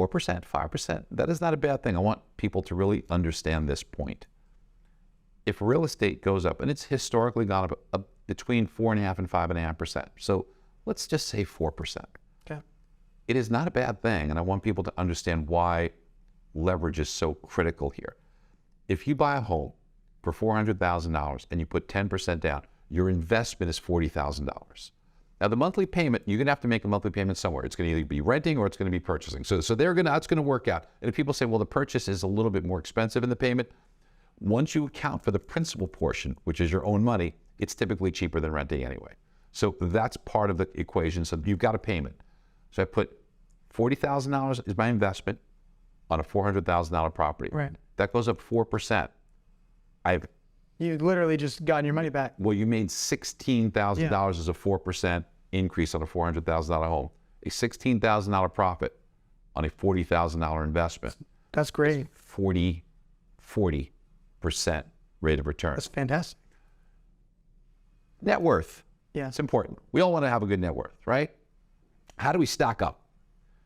4%, 5%, that is not a bad thing. I want people to really understand this point. If real estate goes up, and it's historically gone up between 4.5% and 5.5%, so let's just say 4%. Okay. It is not a bad thing, and I want people to understand why leverage is so critical here. If you buy a home for $400,000 and you put 10% down, your investment is $40,000. Now the monthly payment, you're gonna have to make a monthly payment somewhere. It's gonna either be renting or it's gonna be purchasing. So that's gonna work out. And if people say, well, the purchase is a little bit more expensive in the payment, once you account for the principal portion, which is your own money, it's typically cheaper than renting anyway. So that's part of the equation. So you've got a payment. So I put $40,000 is my investment on a $400,000 property. Right. That goes up 4%. You literally just gotten your money back. Well, you made $16,000 as a 4% increase on a $400,000 home. A $16,000 profit on a $40,000 investment. That's great. 40% rate of return. That's fantastic. Net worth. Yeah. It's important. We all want to have a good net worth, right? How do we stack up?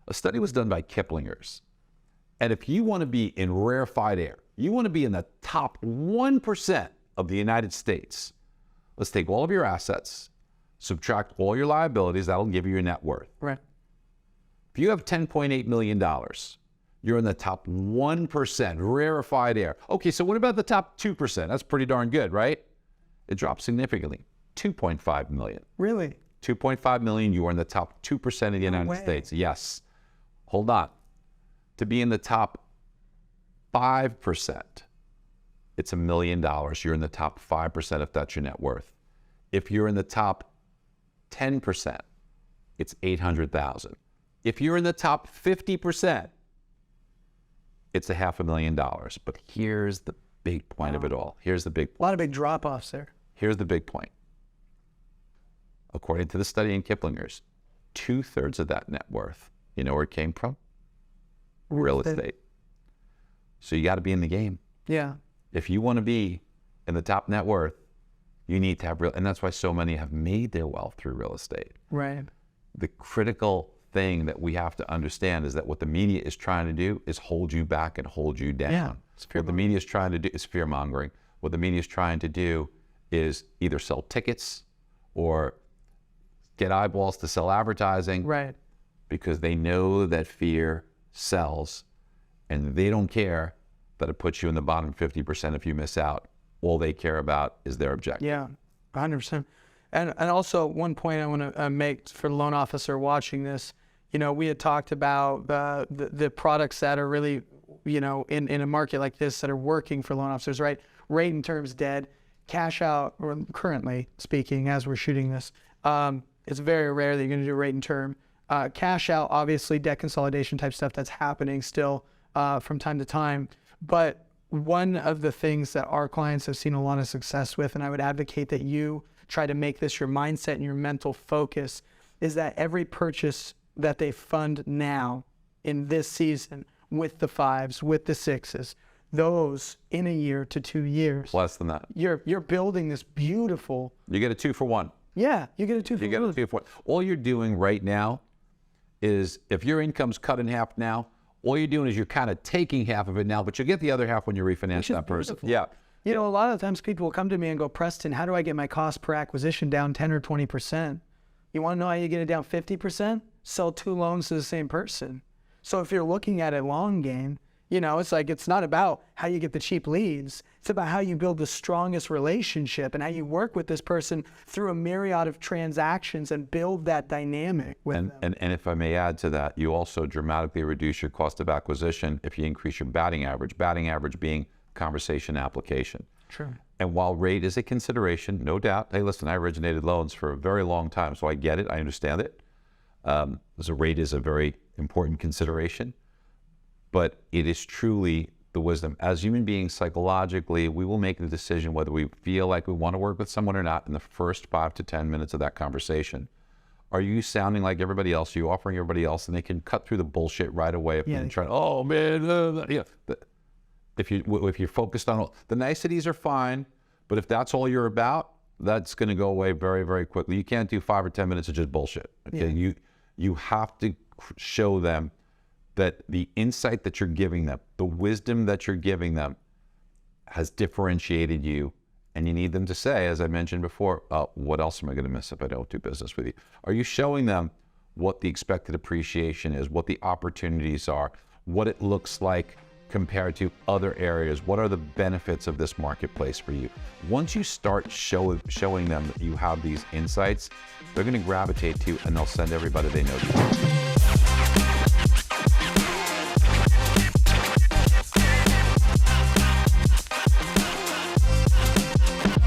A study was done by Kiplinger's. And if you want to be in rarefied air, you want to be in the top 1% of the United States, let's take all of your assets, subtract all your liabilities, that'll give you your net worth. Right. If you have $10.8 million, you're in the top 1%, rarefied air. Okay, so what about the top 2%? That's pretty darn good, right? It dropped significantly, 2.5 million. Really? 2.5 million, you are in the top 2% of the United States. Yes. Hold on. To be in the top 5%, it's $1 million. You're in the top 5% if that's your net worth. If you're in the top 10%, it's 800,000. If you're in the top 50%, it's $500,000. But here's the big point of it all. Here's the big point. A lot of big drop-offs there. Here's the big point. According to the study in Kiplinger's, 2/3 of that net worth, you know where it came from? Real estate. So you got to be in the game. Yeah. If you want to be in the top net worth, you need to have real, and that's why so many have made their wealth through real estate. Right. The critical thing that we have to understand is that what the media is trying to do is hold you back and hold you down. Yeah, what the media is trying to do is fear-mongering. What the media is trying to do is either sell tickets or get eyeballs to sell advertising. Right. Because they know that fear sells, and they don't care that it puts you in the bottom 50% if you miss out. All they care about is their objective. Yeah, 100%. And also one point I want to make for the loan officer watching this, you know, we had talked about the products that are really, you know, in a market like this that are working for loan officers, right? Rate and terms dead, cash out, or currently speaking as we're shooting this, it's very rare that you're going to do rate and term. Cash out, obviously, debt consolidation type stuff that's happening still from time to time. But one of the things that our clients have seen a lot of success with, and I would advocate that you try to make this your mindset and your mental focus, is that every purchase that they fund now in this season with the 5s, with the 6s, those in a year to 2 years. Less than that. You're building this beautiful. You get a 2-for-1. Yeah, you get a 2-for-1. You get a 2-for-1. All you're doing right now is, if your income's cut in half now, all you're doing is you're kind of taking half of it now, but you'll get the other half when you refinance that person. Yeah. You know, a lot of times people will come to me and go, Preston, how do I get my cost per acquisition down 10 or 20%? You want to know how you get it down 50%? Sell 2 loans to the same person. So if you're looking at it long game, you know, it's like, it's not about how you get the cheap leads. It's about how you build the strongest relationship and how you work with this person through a myriad of transactions and build that dynamic with them. And if I may add to that, you also dramatically reduce your cost of acquisition if you increase your batting average being conversation application. True. And while rate is a consideration, no doubt, hey, listen, I originated loans for a very long time, so I get it, I understand it. So rate is a very important consideration. But it is truly the wisdom. As human beings, psychologically, we will make the decision whether we feel like we want to work with someone or not in the first 5 to 10 minutes of that conversation. Are you sounding like everybody else? Are you offering everybody else? And they can cut through the bullshit right away if they're trying, oh man, if you're focused on the niceties are fine, but if that's all you're about, that's going to go away very, very quickly. You can't do 5 or 10 minutes of just bullshit. Okay, you have to show them that the insight that you're giving them, the wisdom that you're giving them has differentiated you. And you need them to say, as I mentioned before, what else am I going to miss if I don't do business with you? Are you showing them what the expected appreciation is, what the opportunities are, what it looks like compared to other areas? What are the benefits of this marketplace for you? Once you start showing them that you have these insights, they're going to gravitate to you and they'll send everybody they know to you.